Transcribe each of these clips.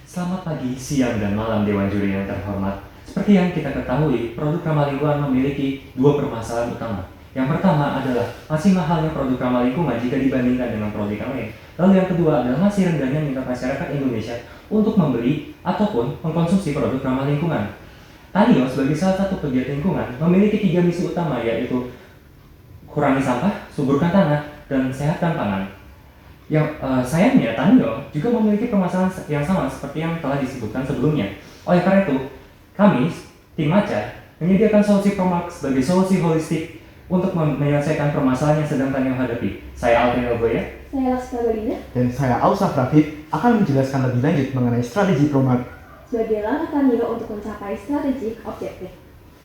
Selamat pagi, siang, dan malam Dewan Juri yang terhormat. Seperti yang kita ketahui, produk ramah lingkungan memiliki dua permasalahan utama. Yang pertama adalah masih mahalnya produk ramah lingkungan jika dibandingkan dengan produk yang lain. Lalu yang kedua adalah masih rendahnya minat masyarakat Indonesia untuk membeli ataupun mengkonsumsi produk ramah lingkungan. Tanio sebagai salah satu pegiat lingkungan memiliki tiga misi utama, yaitu kurangi sampah, suburkan tanah, dan sehatkan pangan. Sayangnya, Tanyo juga memiliki permasalahan yang sama seperti yang telah disebutkan sebelumnya. Oleh karena itu, kami, tim Maca, menyediakan solusi Promax sebagai solusi holistik untuk menyelesaikan permasalahan yang sedang Tanyo hadapi. Saya Alvin Elboya. Saya Laksmi Balina. Dan saya Ausaf Rafid akan menjelaskan lebih lanjut mengenai strategi Promat Sebagai langkah Tanyo untuk mencapai strategic objektif.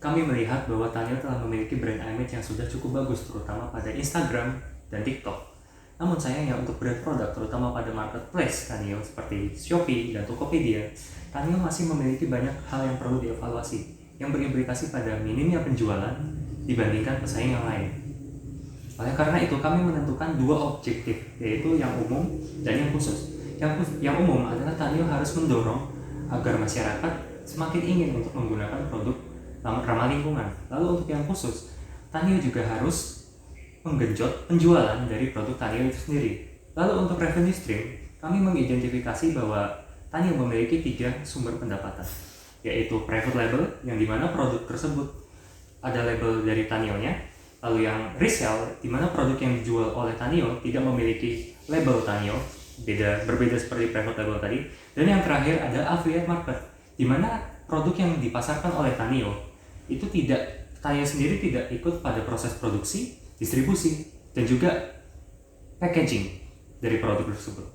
Kami melihat bahwa Tanyo telah memiliki brand image yang sudah cukup bagus, terutama pada Instagram dan TikTok. Namun sayangnya untuk brand produk, terutama pada marketplace Tanyo seperti Shopee dan Tokopedia, Tanyo masih memiliki banyak hal yang perlu dievaluasi, yang berimplikasi pada minimnya penjualan dibandingkan pesaing yang lain. Oleh karena itu, kami menentukan dua objektif, yaitu yang umum dan yang khusus. Yang umum adalah Tanyo harus mendorong agar masyarakat semakin ingin untuk menggunakan produk ramah lingkungan. Lalu untuk yang khusus, Tanyo juga harus menggenjot penjualan dari produk Tanyo itu sendiri. Lalu untuk revenue stream, kami mengidentifikasi bahwa Tanyo memiliki 3 sumber pendapatan, yaitu private label, yang dimana produk tersebut ada label dari Tanyo-nya. Lalu yang resell, dimana produk yang dijual oleh Tanyo tidak memiliki label Tanyo, berbeda seperti private label tadi. Dan yang terakhir ada affiliate market, dimana produk yang dipasarkan oleh Tanyo itu Tanyo sendiri tidak ikut pada proses produksi, distribusi, dan juga packaging dari produk tersebut.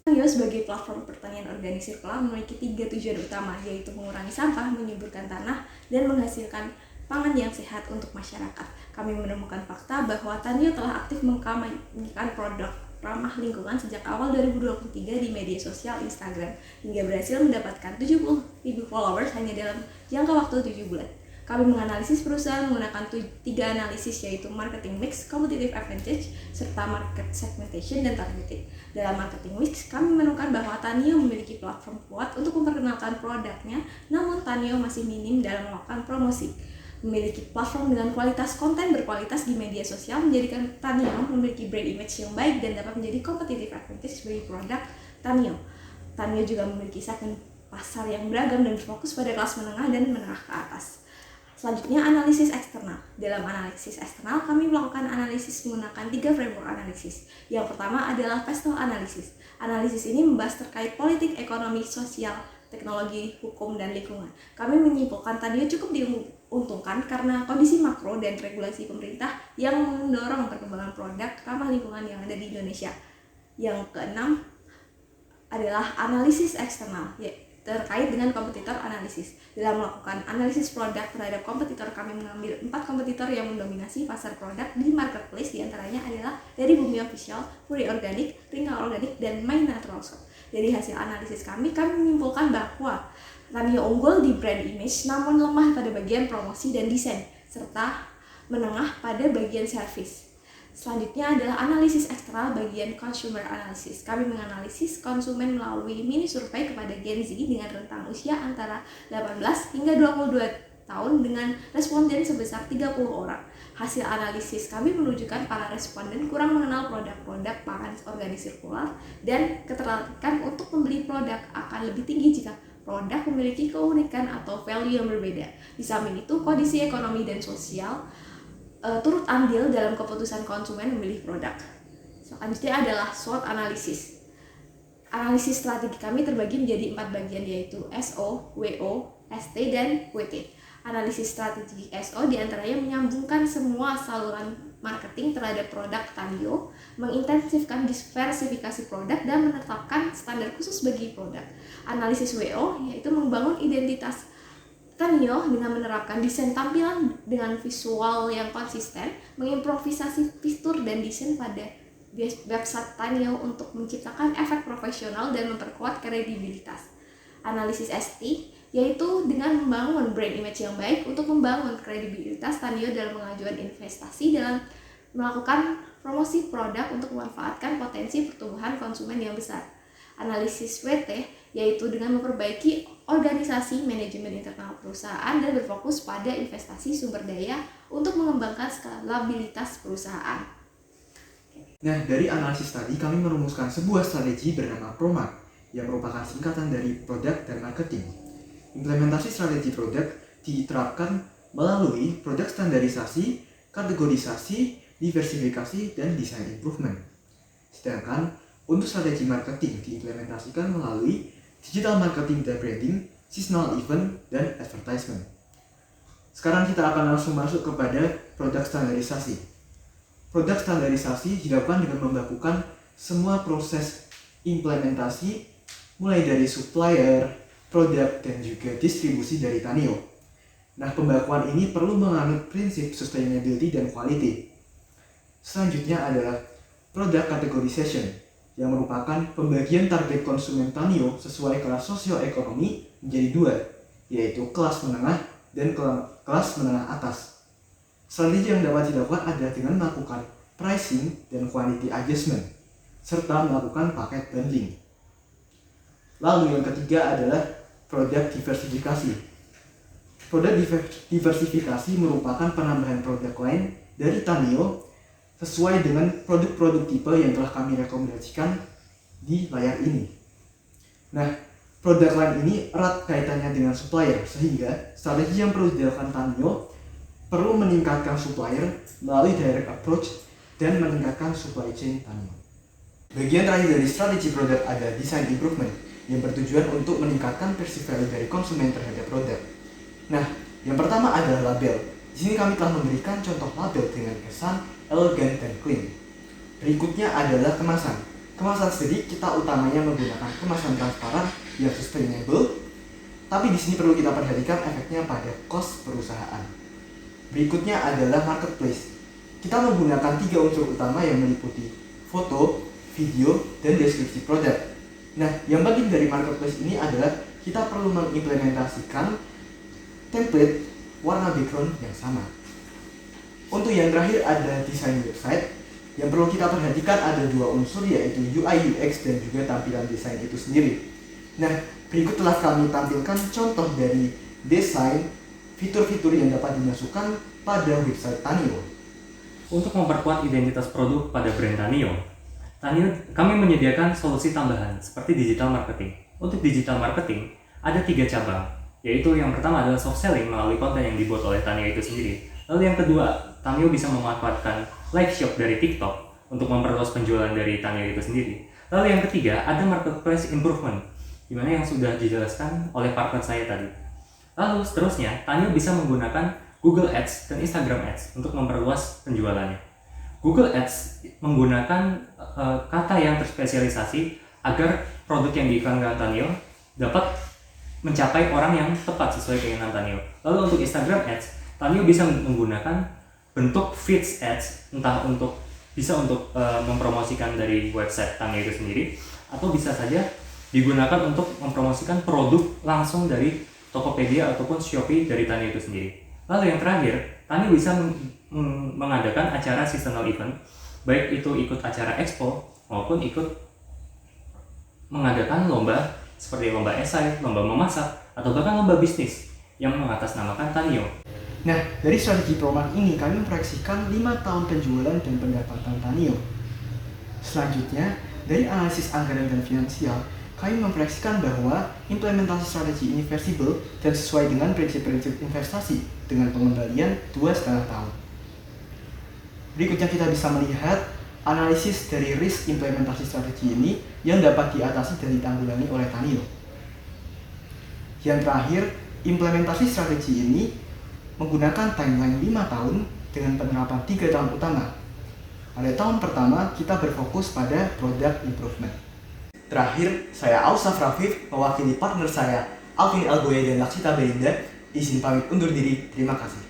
Tanyo sebagai platform pertanian organik sirkular memiliki 3 tujuan utama, yaitu mengurangi sampah, menyuburkan tanah, dan menghasilkan pangan yang sehat untuk masyarakat. Kami menemukan fakta bahwa Tanyo telah aktif mengkampanyekan produk ramah lingkungan sejak awal 2023 di media sosial Instagram, hingga berhasil mendapatkan 70.000 followers hanya dalam jangka waktu 7 bulan. Kami menganalisis perusahaan menggunakan 3 analisis, yaitu marketing mix, competitive advantage, serta market segmentation dan targeting. Dalam marketing mix, kami menemukan bahwa Tanyo memiliki platform kuat untuk memperkenalkan produknya, namun Tanyo masih minim dalam melakukan promosi. Memiliki platform dengan kualitas konten berkualitas di media sosial menjadikan Tanyo memiliki brand image yang baik dan dapat menjadi competitive advantage bagi produk Tanyo. Tanyo juga memiliki segmen pasar yang beragam dan berfokus pada kelas menengah dan menengah ke atas. Selanjutnya, analisis eksternal. Dalam analisis eksternal, kami melakukan analisis menggunakan 3 framework analisis. Yang pertama adalah pestle analysis. Analisis ini membahas terkait politik, ekonomi, sosial, teknologi, hukum, dan lingkungan. Kami menyimpulkan Tanyo cukup diuntungkan karena kondisi makro dan regulasi pemerintah yang mendorong perkembangan produk ramah lingkungan yang ada di Indonesia. Yang keenam adalah analisis eksternal, terkait dengan kompetitor analisis. Dalam melakukan analisis produk terhadap kompetitor, kami mengambil 4 kompetitor yang mendominasi pasar produk di marketplace, diantaranya adalah dari Bumi Official, Puri Organik, Ringka Organik, dan My Natural Shop. Dari hasil analisis kami menyimpulkan bahwa Tanyo unggul di brand image, namun lemah pada bagian promosi dan desain, serta menengah pada bagian service. Selanjutnya adalah analisis eksternal bagian consumer analysis. Kami menganalisis konsumen melalui mini survei kepada Gen Z dengan rentang usia antara 18 hingga 22 tahun dengan responden sebesar 30 orang. Hasil analisis kami menunjukkan para responden kurang mengenal produk-produk pangan organik sirkular dan ketertarikan untuk membeli produk akan lebih tinggi jika produk memiliki keunikan atau value yang berbeda. Di samping itu, kondisi ekonomi dan sosial turut andil dalam keputusan konsumen memilih produk. Selanjutnya adalah SWOT analysis. Analisis strategi kami terbagi menjadi 4 bagian, yaitu SO, WO, ST, dan WT. Analisis strategi SO diantaranya menyambungkan semua saluran marketing terhadap produk Tanyo, mengintensifkan diversifikasi produk, dan menetapkan standar khusus bagi produk. Analisis WO yaitu membangun identitas Tanyo dengan menerapkan desain tampilan dengan visual yang konsisten, mengimprovisasi fitur dan desain pada website Tanyo untuk menciptakan efek profesional dan memperkuat kredibilitas. Analisis ST yaitu dengan membangun brand image yang baik untuk membangun kredibilitas Tanyo dalam mengajukan investasi dalam melakukan promosi produk untuk memanfaatkan potensi pertumbuhan konsumen yang besar. Analisis WT yaitu dengan memperbaiki organisasi manajemen internal perusahaan dan berfokus pada investasi sumber daya untuk mengembangkan skalabilitas perusahaan. Nah, dari analisis tadi kami merumuskan sebuah strategi bernama PROMAR yang merupakan singkatan dari Product dan Marketing. Implementasi strategi produk diterapkan melalui produk standarisasi, kategorisasi, diversifikasi, dan design improvement. Sedangkan untuk strategi marketing diimplementasikan melalui digital marketing dan branding, seasonal event, dan advertisement. Sekarang kita akan langsung masuk kepada produk standarisasi. Produk standarisasi dilakukan dengan membakukan semua proses implementasi mulai dari supplier, produk, dan juga distribusi dari Tanio. Nah, pembakuan ini perlu menganut prinsip sustainability dan quality. Selanjutnya adalah product categorization, yang merupakan pembagian target konsumen Tanio sesuai kelas sosioekonomi menjadi dua, yaitu kelas menengah dan kelas menengah atas. Strategi yang dapat dilakukan adalah dengan melakukan pricing dan quantity adjustment, serta melakukan paket bundling. Lalu yang ketiga adalah produk diversifikasi. Produk diversifikasi merupakan penambahan produk lain dari Tanio sesuai dengan produk-produk tipe yang telah kami rekomendasikan di layar ini. Nah, produk lain ini erat kaitannya dengan supplier, sehingga strategi yang perlu dilakukan Tanio perlu meningkatkan supplier melalui direct approach dan meningkatkan supply chain Tanio. Bagian terakhir dari strategi produk adalah design improvement yang bertujuan untuk meningkatkan perceived value dari konsumen terhadap produk. Nah, yang pertama adalah label. Di sini kami telah memberikan contoh label dengan kesan elegan dan clean. Berikutnya adalah kemasan. Kemasan sendiri kita utamanya menggunakan kemasan transparan yang sustainable, tapi di sini perlu kita perhatikan efeknya pada cost perusahaan. Berikutnya adalah marketplace. Kita menggunakan 3 unsur utama yang meliputi foto, video, dan deskripsi produk. Nah, yang penting dari marketplace ini adalah kita perlu mengimplementasikan template warna background yang sama. Untuk yang terakhir ada desain website. Yang perlu kita perhatikan ada 2 unsur, yaitu UI UX dan juga tampilan desain itu sendiri. Nah, berikut telah kami tampilkan contoh dari desain fitur-fitur yang dapat dimasukkan pada website Tanio. Untuk memperkuat identitas produk pada brand Tanio, kami menyediakan solusi tambahan seperti digital marketing. Untuk digital marketing, ada 3 cabang, yaitu yang pertama adalah soft selling melalui konten yang dibuat oleh Tanio itu sendiri. Lalu yang kedua, Tanio bisa memanfaatkan live shop dari TikTok untuk memperluas penjualan dari Tanio itu sendiri. Lalu yang ketiga, ada marketplace improvement, di mana yang sudah dijelaskan oleh partner saya tadi. Lalu seterusnya, Tanio bisa menggunakan Google Ads dan Instagram Ads untuk memperluas penjualannya. Google Ads menggunakan kata yang terspesialisasi agar produk yang diiklankan Tanio dapat mencapai orang yang tepat sesuai keinginan Tanio. Lalu untuk Instagram Ads, Tanio bisa menggunakan bentuk feeds ads, entah bisa untuk mempromosikan dari website Tanio itu sendiri, atau bisa saja digunakan untuk mempromosikan produk langsung dari Tokopedia ataupun Shopee dari Tanio itu sendiri. Lalu yang terakhir, Tanio bisa mengadakan acara seasonal event, baik itu ikut acara expo maupun ikut mengadakan lomba seperti lomba esai, lomba memasak, atau bahkan lomba bisnis yang mengatasnamakan Tanio. Nah, dari strategi PROMAR ini kami memproyeksikan 5 tahun penjualan dan pendapatan Tanio. Selanjutnya, dari analisis anggaran dan finansial, kami memproyeksikan bahwa implementasi strategi ini fleksibel dan sesuai dengan prinsip-prinsip investasi dengan pengembalian 2,5 tahun. Berikutnya kita bisa melihat analisis dari risk implementasi strategi ini yang dapat diatasi dan ditanggulangi oleh Tanio. Yang terakhir, implementasi strategi ini menggunakan timeline 5 tahun dengan penerapan 3 tahun utama. Pada tahun pertama, kita berfokus pada product improvement. Terakhir, saya Ausaf Rafif, mewakili partner saya, Alvin Algoye dan Laksita Belinda, izin pamit undur diri. Terima kasih.